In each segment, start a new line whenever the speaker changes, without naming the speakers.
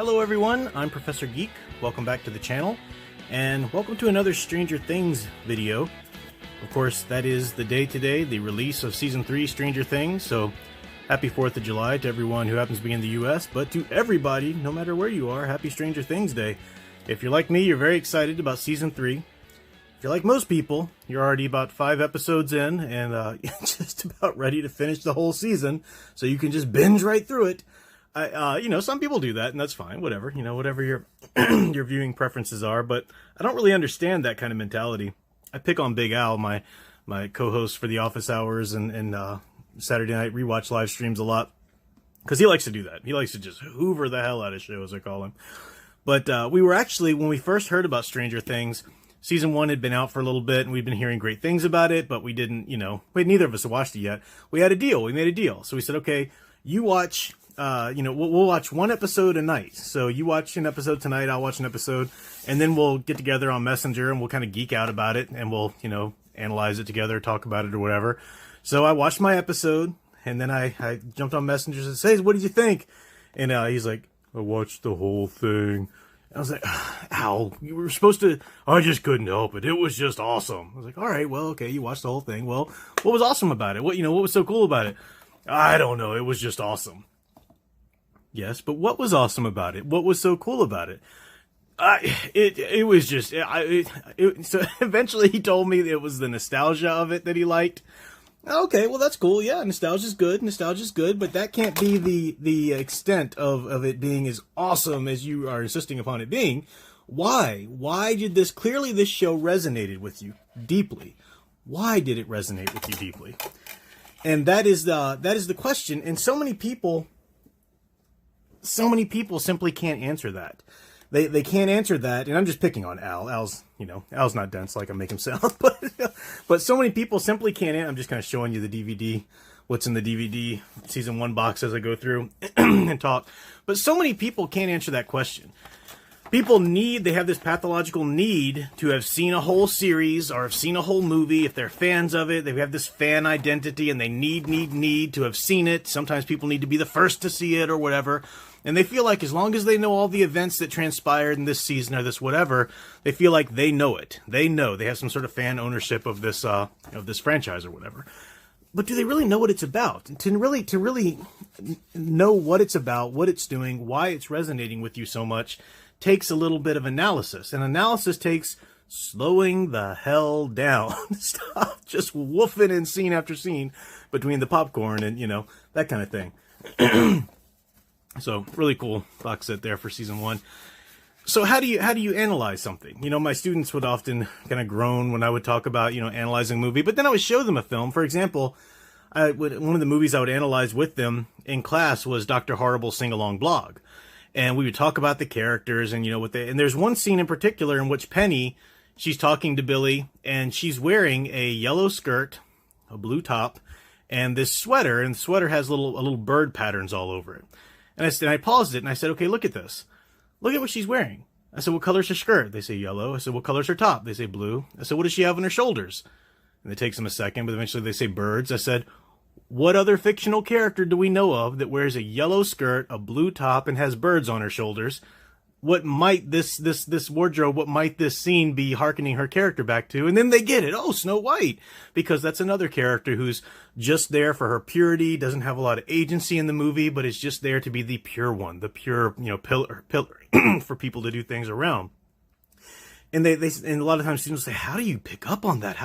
Hello everyone, I'm Professor Geek. Welcome back to the channel, and welcome to another Stranger Things video. Of course, that is the day today, the release of Season 3 Stranger Things, so happy 4th of July to everyone who happens to be in the US, but to everybody, no matter where you are, happy Stranger Things Day. If you're like me, you're very excited about Season 3. If you're like most people, you're already about 5 episodes in, and just about ready to finish the whole season, so you can just binge right through it. Some people do that, and that's fine, whatever, whatever your your viewing preferences are, but I don't really understand that kind of mentality. I pick on Big Al, my co-host for the office hours and Saturday night rewatch live streams a lot, because he likes to do that. He likes to just hoover the hell out of shows, I call him. But we were actually, when we first heard about Stranger Things, Season 1 had been out for a little bit, and we'd been hearing great things about it, but we didn't, neither of us had watched it yet. We had a deal. We made a deal. So we said, okay, you watch... we'll watch one episode a night. So you watch an episode tonight, I'll watch an episode, and then we'll get together on Messenger and we'll kind of geek out about it, and we'll, analyze it together, talk about it or whatever. So I watched my episode, and then I jumped on Messenger and said, hey, what did you think? And he's like, I watched the whole thing. I was like, Al, you were supposed to... I just couldn't help it. It was just awesome. I was like, all right, well, okay, you watched the whole thing. Well, what was awesome about it? What was so cool about it? I don't know. It was just awesome. Yes, but what was awesome about it? What was so cool about it? It was just... So eventually he told me it was the nostalgia of it that he liked. Okay, well, that's cool. Yeah, nostalgia's good. Nostalgia's good, but that can't be the extent of it being as awesome as you are insisting upon it being. Why? Why did this... Clearly this show resonated with you deeply. Why did it resonate with you deeply? And that is the question. And so many people simply can't answer that. They can't answer that, and I'm just picking on Al. Al's not dense like I make him sound, but so many people simply can't. I'm just kind of showing you the DVD, what's in the DVD Season 1 box as I go through and talk. But so many people can't answer that question. They have this pathological need to have seen a whole series or have seen a whole movie. If they're fans of it, they have this fan identity, and they need to have seen it. Sometimes people need to be the first to see it or whatever. And they feel like as long as they know all the events that transpired in this season or this whatever, they feel like they know it. They know. They have some sort of fan ownership of this franchise or whatever. But do they really know what it's about? To really know what it's about, what it's doing, why it's resonating with you so much, takes a little bit of analysis. And analysis takes slowing the hell down. Stop just woofing in scene after scene between the popcorn and, that kind of thing. So, really cool box set there for Season 1. So how do you analyze something? My students would often kind of groan when I would talk about, analyzing a movie, but then I would show them a film. For example, one of the movies I would analyze with them in class was Dr. Horrible's Sing-Along Blog. And we would talk about the characters and, and there's one scene in particular in which Penny, she's talking to Billy, and she's wearing a yellow skirt, a blue top, and this sweater, and the sweater has a little bird patterns all over it. And I paused it, and I said, okay, look at this. Look at what she's wearing. I said, what color's her skirt? They say yellow. I said, what color's her top? They say blue. I said, what does she have on her shoulders? And it takes them a second, but eventually they say birds. I said, what other fictional character do we know of that wears a yellow skirt, a blue top, and has birds on her shoulders? What might this wardrobe, what might this scene be hearkening her character back to? And then they get it. Oh, Snow White. Because that's another character who's just there for her purity, doesn't have a lot of agency in the movie, but is just there to be the pure one, the pure, pillar for people to do things around. And and a lot of times students say, how do you pick up on that?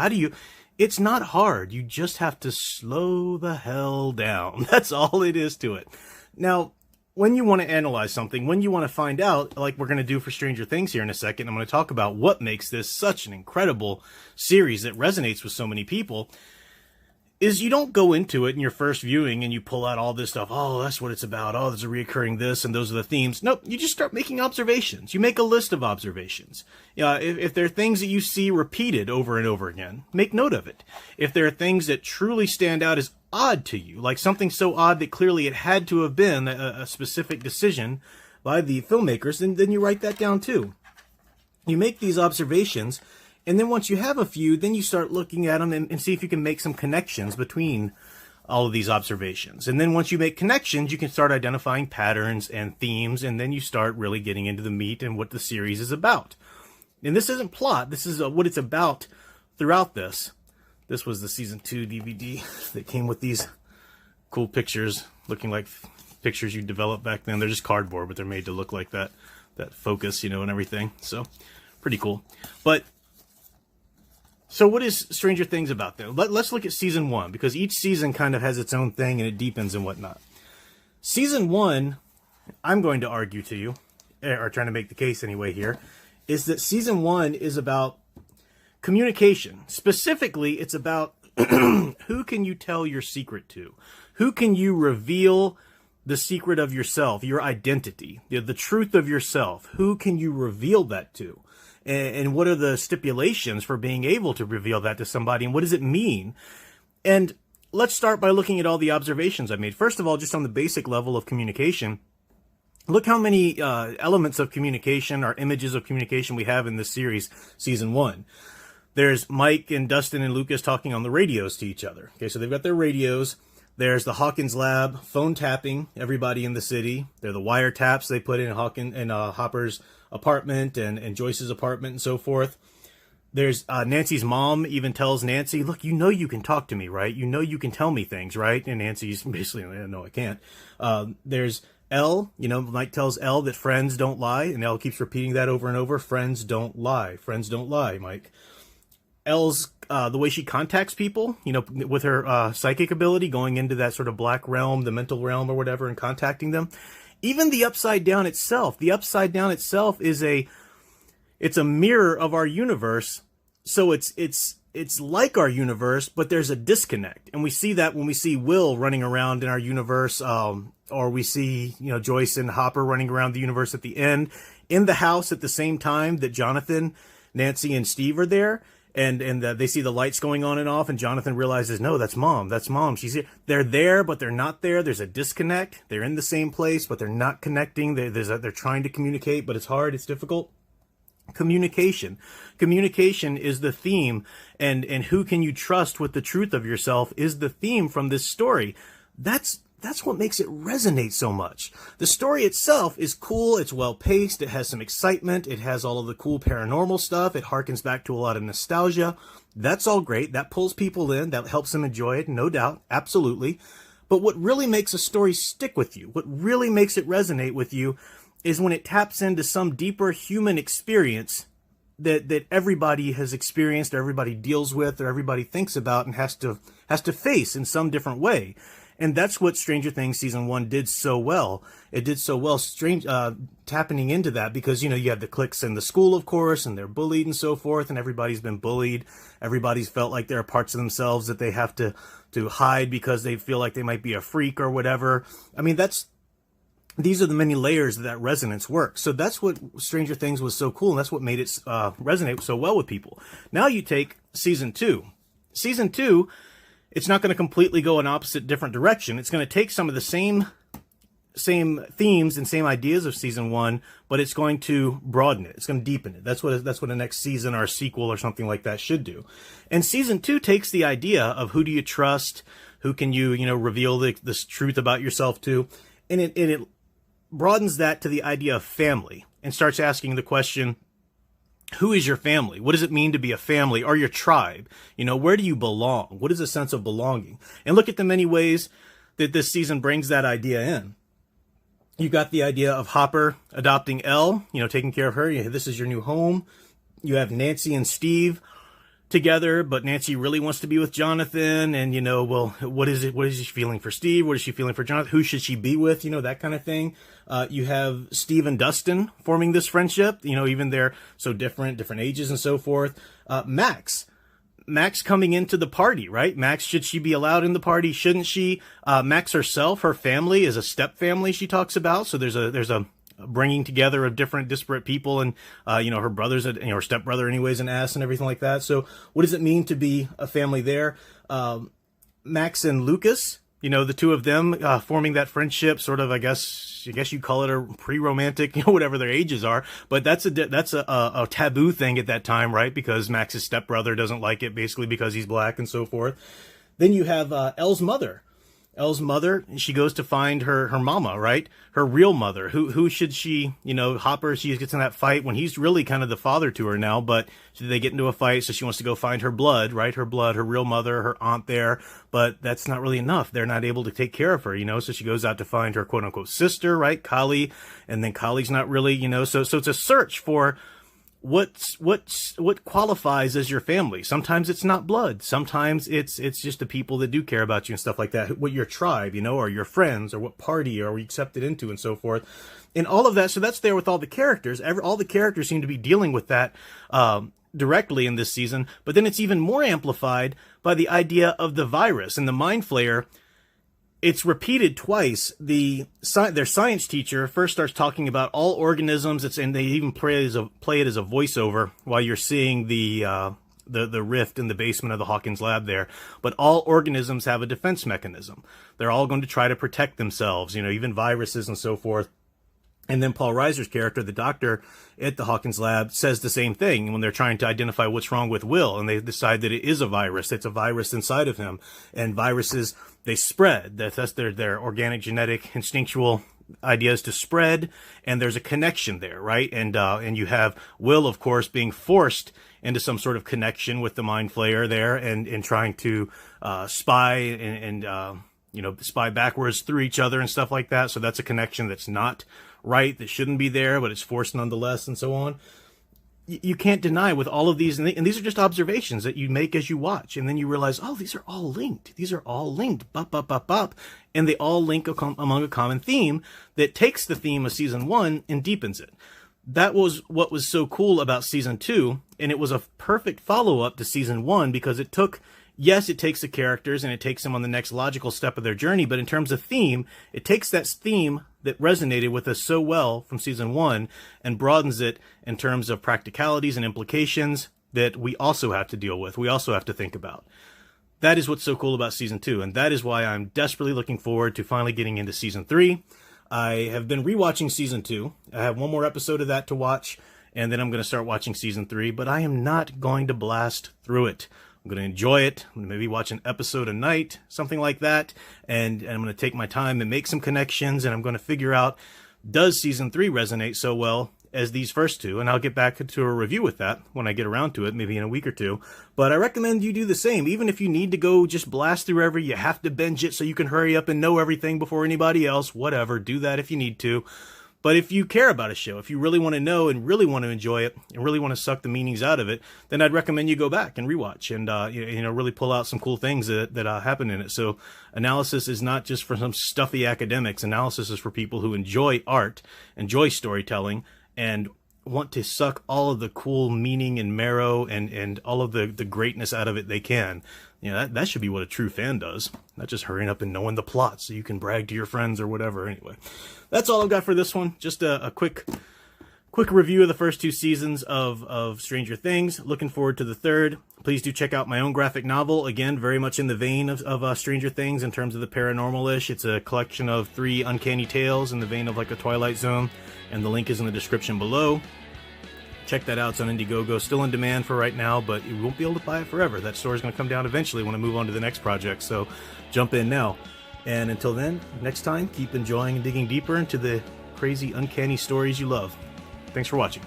It's not hard. You just have to slow the hell down. That's all it is to it. Now, when you want to analyze something, when you want to find out, like we're going to do for Stranger Things here in a second, I'm going to talk about what makes this such an incredible series that resonates with so many people, is you don't go into it in your first viewing and you pull out all this stuff. Oh, that's what it's about. Oh, there's a reoccurring this and those are the themes. Nope, you just start making observations. You make a list of observations. If there are things that you see repeated over and over again, make note of it. If there are things that truly stand out as odd to you, like something so odd that clearly it had to have been a specific decision by the filmmakers, then you write that down too. You make these observations, and then once you have a few, then you start looking at them and see if you can make some connections between all of these observations. And then once you make connections, you can start identifying patterns and themes, and then you start really getting into the meat and what the series is about. And this isn't plot, this is what it's about throughout this. This was the season 2 DVD that came with these cool pictures, looking like pictures you developed back then. They're just cardboard, but they're made to look like that focus, you know, and everything. So, pretty cool. But so what is Stranger Things about then? Let's look at season 1, because each season kind of has its own thing and it deepens and whatnot. Season 1, I'm going to argue to you, or trying to make the case anyway here, is that season 1 is about communication. Specifically, it's about who can you tell your secret to? Who can you reveal the secret of yourself, your identity, the truth of yourself? Who can you reveal that to? And what are the stipulations for being able to reveal that to somebody? And what does it mean? And let's start by looking at all the observations I made. First of all, just on the basic level of communication, look how many elements of communication or images of communication we have in this series, season 1. There's Mike and Dustin and Lucas talking on the radios to each other. Okay, so they've got their radios. There's the Hawkins lab, phone tapping everybody in the city. There are the wiretaps they put in Hopper's apartment and Joyce's apartment and so forth. There's Nancy's mom even tells Nancy, look, you know you can talk to me, right? You know you can tell me things, right? And Nancy's basically, no, I can't. There's Elle, you know, Mike tells Elle that friends don't lie, and Elle keeps repeating that over and over. Friends don't lie. Friends don't lie, Mike. Elle's, the way she contacts people, you know, with her psychic ability, going into that sort of black realm, the mental realm or whatever, and contacting them. Even the Upside Down itself is it's a mirror of our universe. So it's like our universe, but there's a disconnect. And we see that when we see Will running around in our universe, or we see, you know, Joyce and Hopper running around the universe at the end, in the house at the same time that Jonathan, Nancy, and Steve are there. And they see the lights going on and off, and Jonathan realizes, no, that's mom. That's mom. She's here. They're there, but they're not there. There's a disconnect. They're in the same place, but they're not connecting. They're trying to communicate, but it's hard. It's difficult. Communication. Communication is the theme, and who can you trust with the truth of yourself is the theme from this story. That's what makes it resonate so much. The story itself is cool, it's well-paced, it has some excitement, it has all of the cool paranormal stuff, it harkens back to a lot of nostalgia. That's all great, that pulls people in, that helps them enjoy it, no doubt, absolutely. But what really makes a story stick with you, what really makes it resonate with you, is when it taps into some deeper human experience that everybody has experienced, or everybody deals with, or everybody thinks about and has to face in some different way. And that's what Stranger Things Season 1 did so well. It did so well tapping into that because, you know, you have the cliques in the school, of course, and they're bullied and so forth, and everybody's been bullied. Everybody's felt like there are parts of themselves that they have to hide because they feel like they might be a freak or whatever. I mean, these are the many layers that resonance works. So that's what Stranger Things was so cool, and that's what made it resonate so well with people. Now you take Season 2. Season 2... it's not going to completely go in opposite different direction. It's going to take some of the same themes and same ideas of season 1, but it's going to broaden it. It's going to deepen it. That's what a next season or a sequel or something like that should do. And season 2 takes the idea of who do you trust, who can you reveal this truth about yourself to, and it broadens that to the idea of family and starts asking the question, who is your family? What does it mean to be a family or your tribe? You know, where do you belong? What is a sense of belonging? And look at the many ways that this season brings that idea in. You got the idea of Hopper adopting Elle, taking care of her. This is your new home. You have Nancy and Steve together, but Nancy really wants to be with Jonathan. And, what is it? What is she feeling for Steve? What is she feeling for Jonathan? Who should she be with? That kind of thing. You have Steve and Dustin forming this friendship, even they're so different ages and so forth. Max coming into the party, right? Max, should she be allowed in the party? Shouldn't she? Max herself, her family is a step family she talks about. So there's a bringing together of different disparate people, and her brother's her stepbrother anyways an ass and everything like that. So what does it mean to be a family there? Max and Lucas, the two of them forming that friendship, sort of, I guess you call it a pre-romantic, whatever their ages are, but that's a taboo thing at that time, right? Because Max's stepbrother doesn't like it, basically because he's black and so forth. Then you have Elle's mother. Elle's mother, she goes to find her mama, right? Her real mother. Who should she, Hopper, she gets in that fight when he's really kind of the father to her now, but they get into a fight, so she wants to go find her blood, right? Her blood, her real mother, her aunt there, but that's not really enough. They're not able to take care of her, so she goes out to find her quote-unquote sister, right? Kali, and then Kali's not really, so it's a search for what qualifies as your family. Sometimes it's not blood. Sometimes it's just the people that do care about you and stuff like that. What your tribe, or your friends, or what party are we accepted into, and so forth. And all of that. So that's there with all the characters. All the characters seem to be dealing with that directly in this season. But then it's even more amplified by the idea of the virus and the Mind Flayer. It's repeated twice. Their science teacher first starts talking about all organisms. And they even play it as a voiceover while you're seeing the rift in the basement of the Hawkins lab there. But all organisms have a defense mechanism. They're all going to try to protect themselves, even viruses and so forth. And then Paul Reiser's character, the doctor at the Hawkins lab, says the same thing when they're trying to identify what's wrong with Will. And they decide that it is a virus. It's a virus inside of him. And viruses, they spread. That's their organic, genetic, instinctual ideas to spread. And there's a connection there, right? And you have Will, of course, being forced into some sort of connection with the Mind Flayer there and trying to spy and spy backwards through each other and stuff like that. So that's a connection that's not right, that shouldn't be there, but it's forced nonetheless, and so on. You can't deny with all of these, and these are just observations that you make as you watch, and then you realize, oh, these are all linked. These are all linked, and they all link among a common theme that takes the theme of season 1 and deepens it. That was what was so cool about season 2, and it was a perfect follow-up to season 1 because it takes the characters and it takes them on the next logical step of their journey, but in terms of theme, it takes that theme that resonated with us so well from season 1 and broadens it in terms of practicalities and implications that we also have to deal with. We also have to think about. That is what's so cool about season 2, and that is why I'm desperately looking forward to finally getting into season 3. I have been rewatching season 2. I have one more episode of that to watch, and then I'm going to start watching season 3, but I am not going to blast through it. I'm going to enjoy it. I'm going to maybe watch an episode a night, something like that. And I'm going to take my time and make some connections. And I'm going to figure out, does season 3 resonate so well as these first two? And I'll get back to a review with that when I get around to it, maybe in a week or two. But I recommend you do the same. Even if you need to go just blast through you have to binge it so you can hurry up and know everything before anybody else. Whatever. Do that if you need to. But if you care about a show, if you really want to know and really want to enjoy it and really want to suck the meanings out of it, then I'd recommend you go back and rewatch and really pull out some cool things that happen in it. So analysis is not just for some stuffy academics. Analysis is for people who enjoy art, enjoy storytelling, and want to suck all of the cool meaning and marrow and all of the greatness out of it they can. That should be what a true fan does, not just hurrying up and knowing the plot so you can brag to your friends or whatever. Anyway, that's all I've got for this one. Just a quick review of the first 2 seasons of Stranger Things. Looking forward to the third. Please do check out my own graphic novel. Again, very much in the vein of Stranger Things in terms of the paranormal-ish. It's a collection of 3 uncanny tales in the vein of like a Twilight Zone, and the link is in the description below. Check that out. It's on Indiegogo. Still in demand for right now, but you won't be able to buy it forever. That store is going to come down eventually when I move on to the next project, so jump in now. And until then, next time, keep enjoying and digging deeper into the crazy, uncanny stories you love. Thanks for watching.